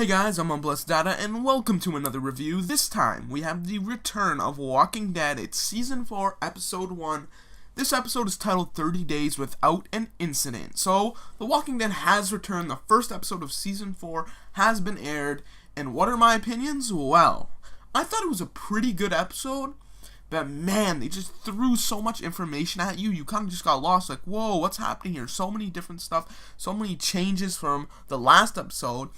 Hey guys, I'm Unblessed Data, and welcome to another review. This time, we have the return of Walking Dead. It's Season 4, Episode 1. This episode is titled 30 Days Without an Incident. So, The Walking Dead has returned. The first episode of Season 4 has been aired. And what are my opinions? Well, I thought it was a pretty good episode. But man, they just threw so much information at you. You kind of just got lost. Like, whoa, what's happening here? So many different stuff. So many changes from the last episode.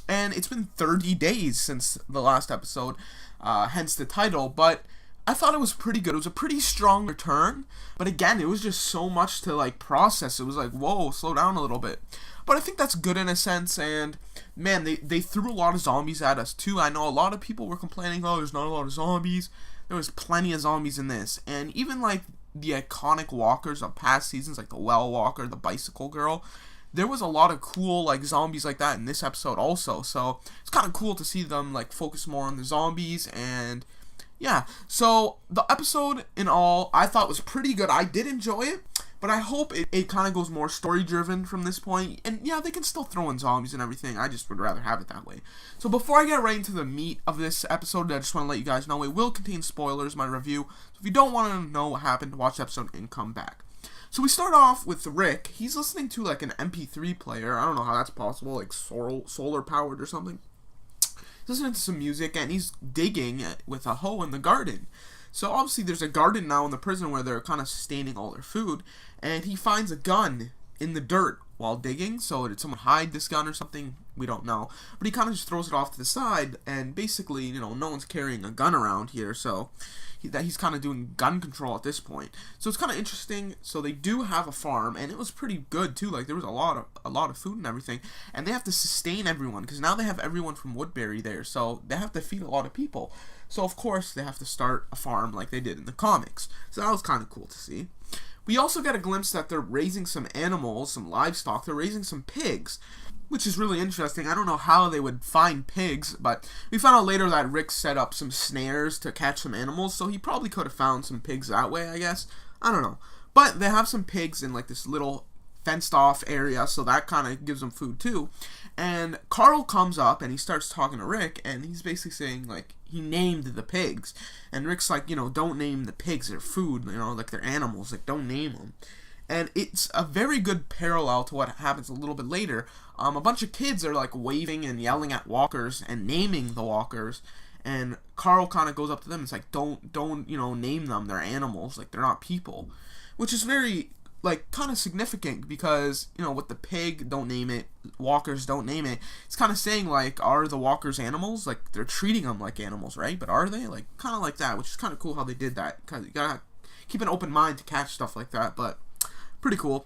And it's been 30 days since the last episode, hence the title, but I thought it was pretty good. It was a pretty strong return, but again, it was just so much to, process. It was like, whoa, slow down a little bit. But I think that's good in a sense, and man, they threw a lot of zombies at us, too. I know a lot of people were complaining, oh, there's not a lot of zombies. There was plenty of zombies in this, and even, the iconic walkers of past seasons, like the well walker, the bicycle girl, there was a lot of cool, zombies like that in this episode also. So, it's kind of cool to see them, focus more on the zombies. And, yeah. So, the episode, in all, I thought was pretty good. I did enjoy it. But I hope it kind of goes more story-driven from this point. And, yeah, they can still throw in zombies and everything. I just would rather have it that way. So, before I get right into the meat of this episode, I just want to let you guys know it will contain spoilers, my review. So, if you don't want to know what happened, watch the episode and come back. So we start off with Rick. He's listening to an MP3 player. I don't know how that's possible, solar powered or something. He's listening to some music and he's digging with a hoe in the garden. So obviously there's a garden now in the prison where they're kind of sustaining all their food. And he finds a gun in the dirt while digging. So did someone hide this gun or something? We don't know. But he kind of just throws it off to the side. And basically, no one's carrying a gun around here. So he's kind of doing gun control at this point. So it's kind of interesting. So they do have a farm, and it was pretty good too. There was a lot of food and everything, and they have to sustain everyone because now they have everyone from Woodbury there. So they have to feed a lot of people. So of course they have to start a farm like they did in the comics. So that was kind of cool to see. We also get a glimpse that they're raising some animals, some livestock. They're raising some pigs, which is really interesting. I don't know how they would find pigs, but we found out later that Rick set up some snares to catch some animals, so he probably could have found some pigs that way, I guess. I don't know. But they have some pigs in this little fenced-off area, so that kind of gives them food too. And Carl comes up and he starts talking to Rick, and he's basically saying, he named the pigs. And Rick's like, don't name the pigs, they're food, they're animals, don't name them. And it's a very good parallel to what happens a little bit later. A bunch of kids are waving and yelling at walkers and naming the walkers. And Carl kind of goes up to them and is like, don't, name them. They're animals. They're not people. Which is very, kind of significant because, with the pig, don't name it. Walkers, don't name it. It's kind of saying, are the walkers animals? They're treating them like animals, right? But are they? Kind of like that, which is kind of cool how they did that. Because you gotta keep an open mind to catch stuff like that, but pretty cool.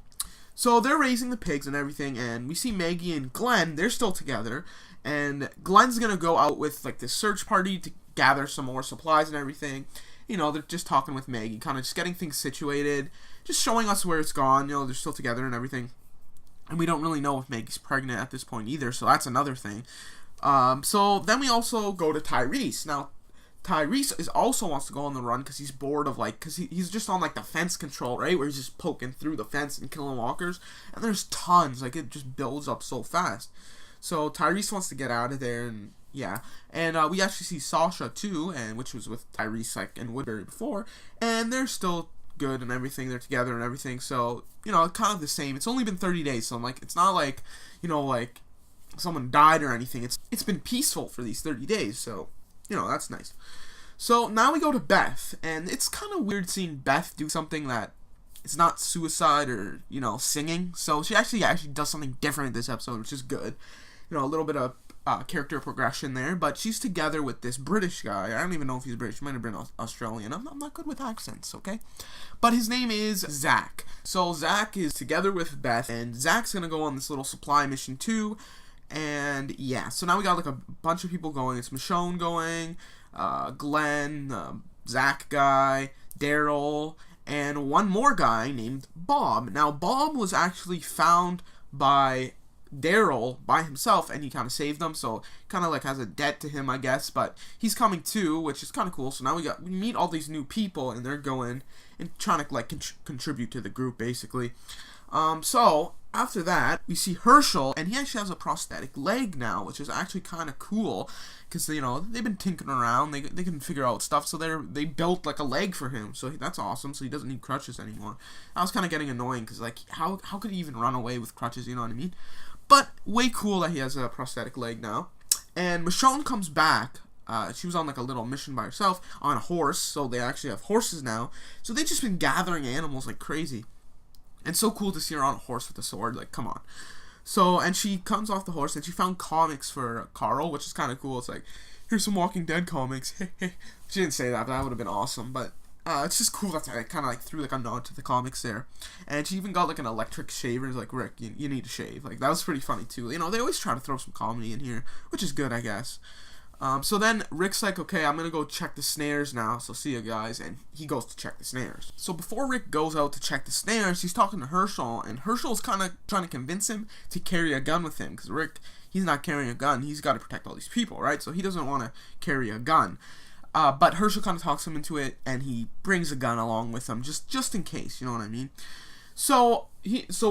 So they're raising the pigs and everything, and we see Maggie and Glenn. They're still together, and Glenn's gonna go out with this search party to gather some more supplies and everything. They're just talking with Maggie, kind of just getting things situated, just showing us where it's gone. They're still together and everything, and we don't really know if Maggie's pregnant at this point either, so that's another thing. So then we also go to Tyrese. Now, Tyrese also wants to go on the run because he's bored of because he's just on the fence control, right, where he's just poking through the fence and killing walkers, and there's tons, it just builds up so fast. So Tyrese wants to get out of there, and yeah, and we actually see Sasha too, and which was with Tyrese in Woodbury before, and they're still good and everything. They're together and everything, so kind of the same. It's only been 30 days, so it's not someone died or anything. It's been peaceful for these 30 days, so that's nice. So now we go to Beth, and it's kind of weird seeing Beth do something that it's not suicide or, singing. So she actually does something different in this episode, which is good. A little bit of character progression there, but she's together with this British guy. I don't even know if he's British. He might have been Australian. I'm not good with accents, okay? But his name is Zach. So Zach is together with Beth, and Zach's going to go on this little supply mission too. And yeah, so now we got a bunch of people going. It's Michonne going, Glenn, Zach guy, Daryl, and one more guy named Bob. Now Bob was actually found by Daryl by himself, and he kind of saved them, so kind of has a debt to him, I guess. But he's coming too, which is kind of cool. So now we meet all these new people, and they're going and trying to contribute to the group basically. So After that, we see Herschel, and he actually has a prosthetic leg now, which is actually kind of cool, because, you know, they've been tinkering around, they can figure out stuff, so they built, like, a leg for him, so that's awesome, so he doesn't need crutches anymore. I was kind of getting annoying, because, like, how could he even run away with crutches, you know what I mean? But, way cool that he has a prosthetic leg now. And Michonne comes back. She was on, like, a little mission by herself, on a horse, so they actually have horses now, so they've just been gathering animals like crazy. And so cool to see her on a horse with a sword, like, come on. So, and she comes off the horse, and she found comics for Carl, which is kind of cool. It's like, here's some Walking Dead comics. She didn't say that, but that would have been awesome. But it's just cool that I kind of, like, threw, like, a nod to the comics there. And she even got, like, an electric shaver. Like, Rick, you need to shave. Like, that was pretty funny, too. You know, they always try to throw some comedy in here, which is good, I guess. So then Rick's like, okay, I'm going to go check the snares now, so see you guys, and he goes to check the snares. So before Rick goes out to check the snares, he's talking to Herschel, and Herschel's kind of trying to convince him to carry a gun with him, because Rick, he's not carrying a gun, he's got to protect all these people, right? So he doesn't want to carry a gun. But Herschel kind of talks him into it, and he brings a gun along with him, just in case, you know what I mean? So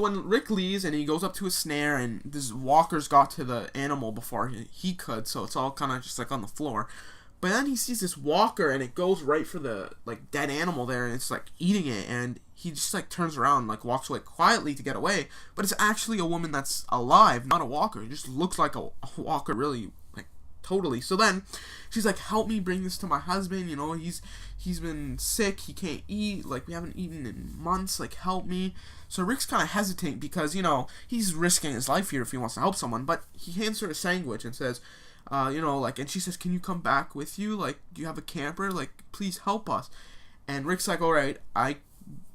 when Rick leaves and he goes up to a snare, and this walker's got to the animal before he could, so it's all kind of just like on the floor. But then he sees this walker, and it goes right for the, like, dead animal there, and it's like eating it, and he just, like, turns around and, like, walks away quietly to get away. But it's actually a woman that's alive, not a walker. It just looks like a walker, really, like, totally. So then she's like, help me bring this to my husband, you know, he's been sick, he can't eat, like, we haven't eaten in months, like, help me. So Rick's kind of hesitant because, you know, he's risking his life here if he wants to help someone, but he hands her a sandwich and says, you know, like, and she says, can you come back with you, like, do you have a camper, like, please help us. And Rick's like, alright, I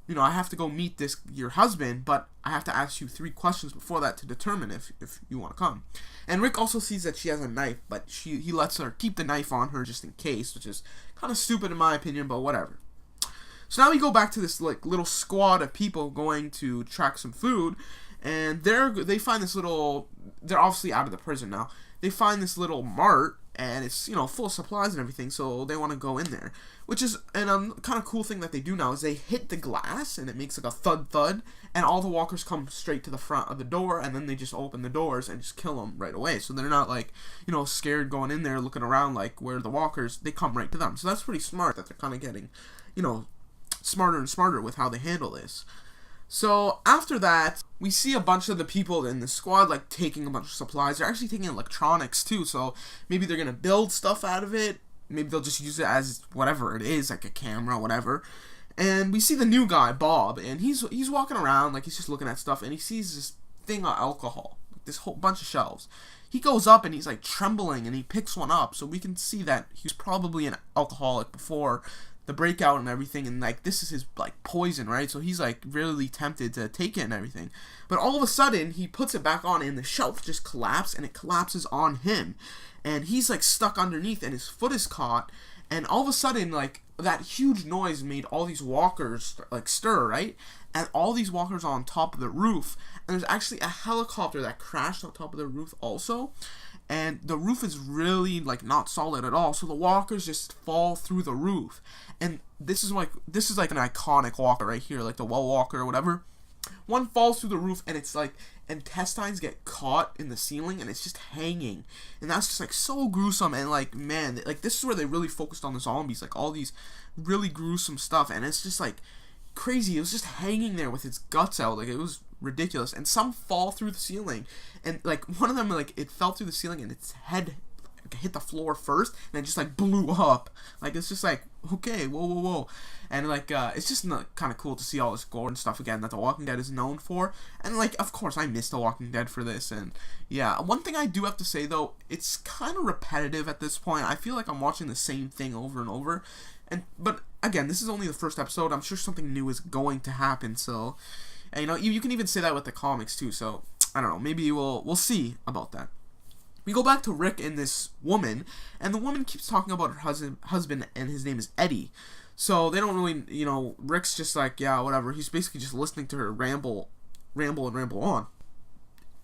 have to go meet your husband, but I have to ask you 3 questions before that to determine if you want to come. And Rick also sees that she has a knife, but he lets her keep the knife on her just in case, which is kind of stupid in my opinion, but whatever. So now we go back to this, like, little squad of people going to track some food, and they find this little, they're obviously out of the prison now, they find this little mart, and it's, you know, full of supplies and everything, so they want to go in there. Which is, and kind of cool thing that they do now is they hit the glass, and it makes like a thud, and all the walkers come straight to the front of the door, and then they just open the doors and just kill them right away. So they're not, like, you know, scared going in there looking around like where the walkers, they come right to them. So that's pretty smart that they're kind of getting, you know, smarter and smarter with how they handle this. So after that, we see a bunch of the people in the squad, like, taking a bunch of supplies. They're actually taking electronics too, so maybe they're gonna build stuff out of it. Maybe they'll just use it as whatever it is, like a camera, whatever. And we see the new guy, Bob, and he's walking around, like, he's just looking at stuff, and he sees this thing of alcohol, like this whole bunch of shelves. He goes up and he's, like, trembling, and he picks one up, so we can see that he's probably an alcoholic before the breakout and everything, and, like, this is his, like, poison, right? So he's, like, really tempted to take it and everything. But all of a sudden, he puts it back on, and the shelf just collapses, and it collapses on him. And he's, like, stuck underneath, and his foot is caught, and all of a sudden, like, that huge noise made all these walkers, like, stir, right? And all these walkers are on top of the roof, and there's actually a helicopter that crashed on top of the roof also. And the roof is really, like, not solid at all, so the walkers just fall through the roof. And this is like an iconic walker right here, like the Well Walker or whatever. One falls through the roof, and it's like intestines get caught in the ceiling, and it's just hanging. And that's just, like, so gruesome. And, like, man, like, this is where they really focused on the zombies, like, all these really gruesome stuff. And it's just, like, crazy. It was just hanging there with its guts out. Like, it was ridiculous. And some fall through the ceiling, and, like, one of them, like, it fell through the ceiling, and its head hit the floor first, and it just, like, blew up. Like, it's just like, okay, whoa. And, like, it's just kind of cool to see all this gore and stuff again that The Walking Dead is known for. And, like, of course, I miss The Walking Dead for this. And, yeah, one thing I do have to say, though, it's kind of repetitive at this point. I feel like I'm watching the same thing over and over. But, again, this is only the first episode. I'm sure something new is going to happen, so... And, you know, you can even say that with the comics, too, so, I don't know, maybe we'll see about that. We go back to Rick and this woman, and the woman keeps talking about her husband, and his name is Eddie. So they don't really, you know, Rick's just like, yeah, whatever. He's basically just listening to her ramble on.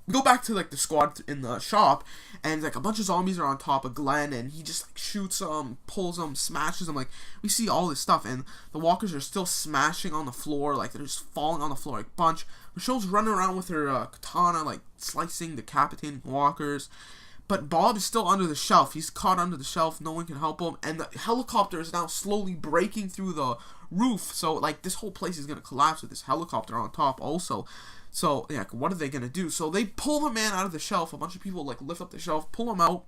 we go back to like the squad in the shop, and like a bunch of zombies are on top of Glenn, and he just like shoots them, pulls them, smashes them. Like we see all this stuff, and the walkers are still smashing on the floor, like they're just falling on the floor like a bunch. Michelle's running around with her katana, like slicing, decapitating walkers. But Bob is still under the shelf. He's caught under the shelf. No one can help him. And the helicopter is now slowly breaking through the roof. So, like, this whole place is going to collapse with this helicopter on top also. So, yeah, what are they going to do? So, they pull the man out of the shelf. A bunch of people, like, lift up the shelf, pull him out,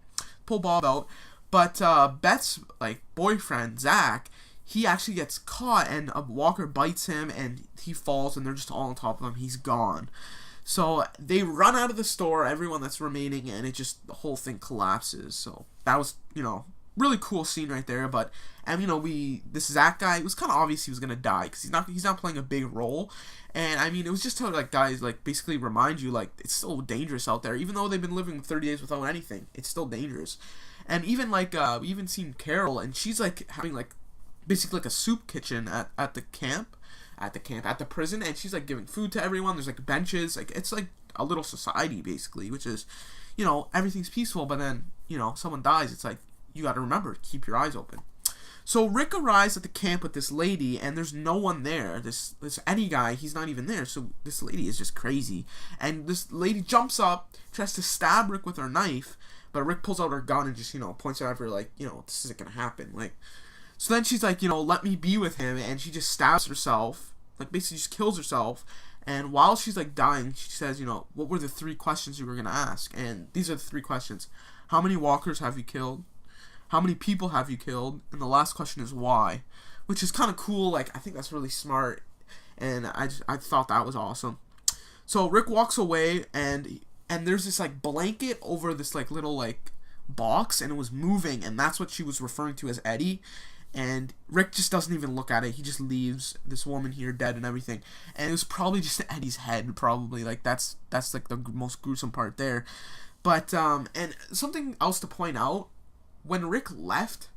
pull Bob out. But Beth's, like, boyfriend, Zach, he actually gets caught, and a walker bites him, and he falls, and they're just all on top of him. He's gone. So they run out of the store, everyone that's remaining, and it just, the whole thing collapses. So that was, really cool scene right there. But, and this Zach guy, it was kind of obvious he was gonna die because he's not playing a big role. And I mean, it was just to like guys like basically remind you like it's still dangerous out there, even though they've been living 30 days without anything. It's still dangerous. And even like we even seen Carol, and she's like having like basically like a soup kitchen at the camp. At the prison, and she's like giving food to everyone. There's like benches, like it's like a little society basically, which is, everything's peaceful, but then, someone dies. It's like, you got to remember, keep your eyes open. So Rick arrives at the camp with this lady, and there's no one there. This Eddie guy, he's not even there. So this lady is just crazy, and this lady jumps up, tries to stab Rick with her knife, but Rick pulls out her gun and just, points it at her like, this isn't gonna happen, like. So then she's like, let me be with him, and she just stabs herself, like basically just kills herself, and while she's like dying, she says, what were the 3 questions you were going to ask? And these are the 3 questions. How many walkers have you killed? How many people have you killed? And the last question is why? Which is kind of cool, like I think that's really smart, and I thought that was awesome. So Rick walks away, and there's this like blanket over this like little like box, and it was moving, and that's what she was referring to as Eddie. And Rick just doesn't even look at it. He just leaves this woman here dead and everything. And it was probably just Eddie's head, probably. Like, that's like the most gruesome part there. But, and something else to point out. When Rick left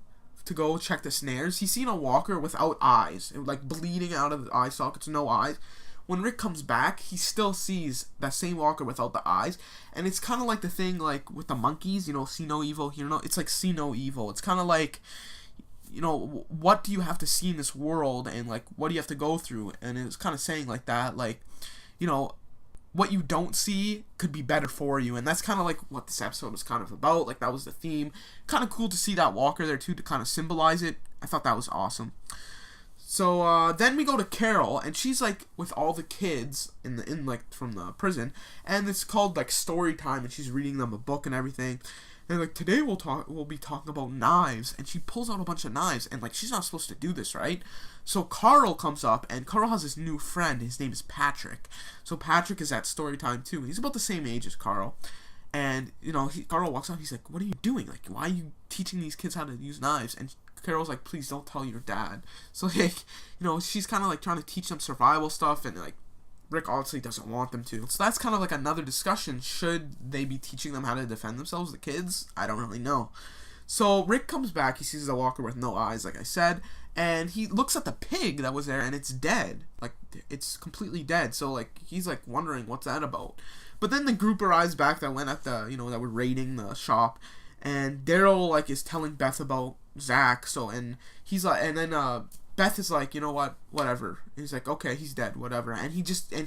to go check the snares, he's seen a walker without eyes. It was like bleeding out of the eye sockets, no eyes. When Rick comes back, he still sees that same walker without the eyes. And it's kind of like the thing, like, with the monkeys, see no evil, hear no... It's like see no evil. It's kind of like... what do you have to see in this world, and like what do you have to go through? And it was kind of saying like that, like, what you don't see could be better for you, and that's kind of like what this episode was kind of about. Like that was the theme. Kind of cool to see that walker there too, to kind of symbolize it. I thought that was awesome. So then we go to Carol, and she's like with all the kids in like from the prison, and it's called like story time, and she's reading them a book and everything. And like today we'll be talking about knives, and she pulls out a bunch of knives, and like she's not supposed to do this, right? So Carl comes up, and Carl has this new friend. His name is Patrick. So Patrick is at story time too. He's about the same age as Carl, and Carl walks out. He's like, "What are you doing? Like, why are you teaching these kids how to use knives?" And Carol's like, "Please don't tell your dad." So like, she's kind of like trying to teach them survival stuff, and like Rick obviously doesn't want them to. So that's kind of like another discussion. Should they be teaching them how to defend themselves, the kids? I don't really know. So Rick comes back. He sees a walker with no eyes, like I said, and he looks at the pig that was there, and it's dead. Like, it's completely dead. So like he's like wondering what's that about. But then the group arrives back that went at the that were raiding the shop, and Daryl like is telling Beth about Zach. So and he's like, and then Beth is like, you know what, whatever. And he's like, okay, he's dead, whatever. And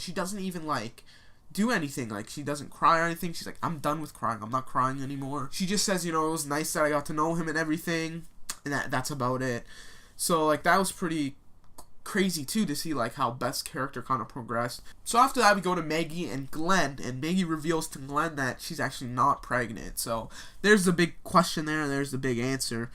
she doesn't even like do anything. Like, she doesn't cry or anything. She's like, I'm done with crying. I'm not crying anymore. She just says, it was nice that I got to know him and everything, and that's about it. So like that was pretty crazy too, to see like how Beth's character kind of progressed. So after that, we go to Maggie and Glenn, and Maggie reveals to Glenn that she's actually not pregnant. So there's the big question there, and there's the big answer.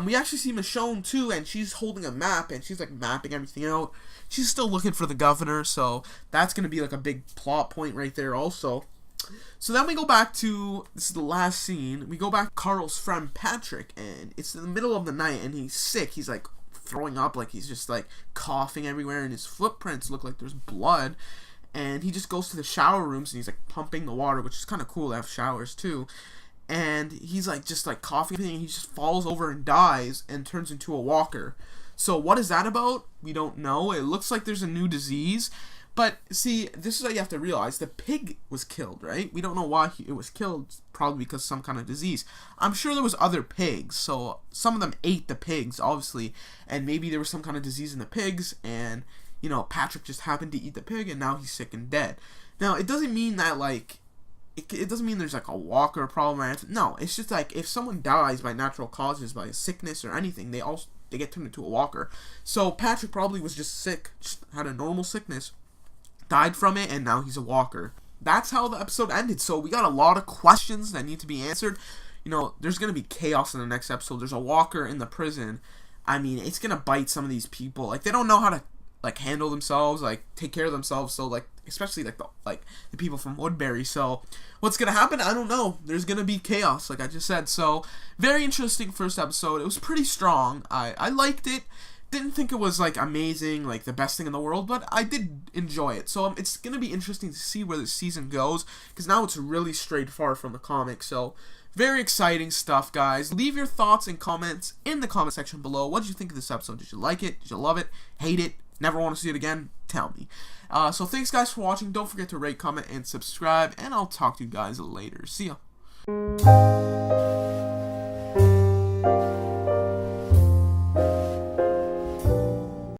We actually see Michonne too, and she's holding a map, and she's like mapping everything out. She's still looking for the governor, so that's going to be like a big plot point right there also. So then we go back to, this is the last scene, we go back to Carl's friend Patrick, and it's in the middle of the night, and he's sick. He's like throwing up, like he's just like coughing everywhere, and his footprints look like there's blood. And he just goes to the shower rooms, and he's like pumping the water, which is kind of cool to have showers too. And he's like just like coughing, and he just falls over and dies and turns into a walker. So what is that about? We don't know. It looks like there's a new disease, But see, this is what you have to realize. The pig was killed, right? We don't know why it was killed, probably because of some kind of disease. I'm sure there was other pigs, so some of them ate the pigs, obviously, and maybe there was some kind of disease in the pigs, and, you know, Patrick just happened to eat the pig, and now he's sick and dead. Now, it doesn't mean that, like, it doesn't mean there's, like, a walker problem or anything. No, it's just, like, if someone dies by natural causes, by sickness or anything, they get turned into a walker. So, Patrick probably was just sick, just had a normal sickness, died from it, and now he's a walker. That's how the episode ended. So we got a lot of questions that need to be answered. You know, there's going to be chaos in the next episode. There's a walker in the prison. I mean, it's going to bite some of these people. Like, they don't know how to, like, handle themselves, like, take care of themselves. So, like, especially, like, the people from Woodbury. So, what's going to happen? I don't know. There's going to be chaos, like I just said. So, very interesting first episode. It was pretty strong. I liked it. Didn't think it was, like, amazing, like, the best thing in the world, but I did enjoy it. So, it's going to be interesting to see where the season goes, because now it's really straight far from the comic. So, very exciting stuff, guys. Leave your thoughts and comments in the comment section below. What did you think of this episode? Did you like it? Did you love it? Hate it? Never want to see it again? Tell me. So, thanks, guys, for watching. Don't forget to rate, comment, and subscribe, and I'll talk to you guys later. See ya.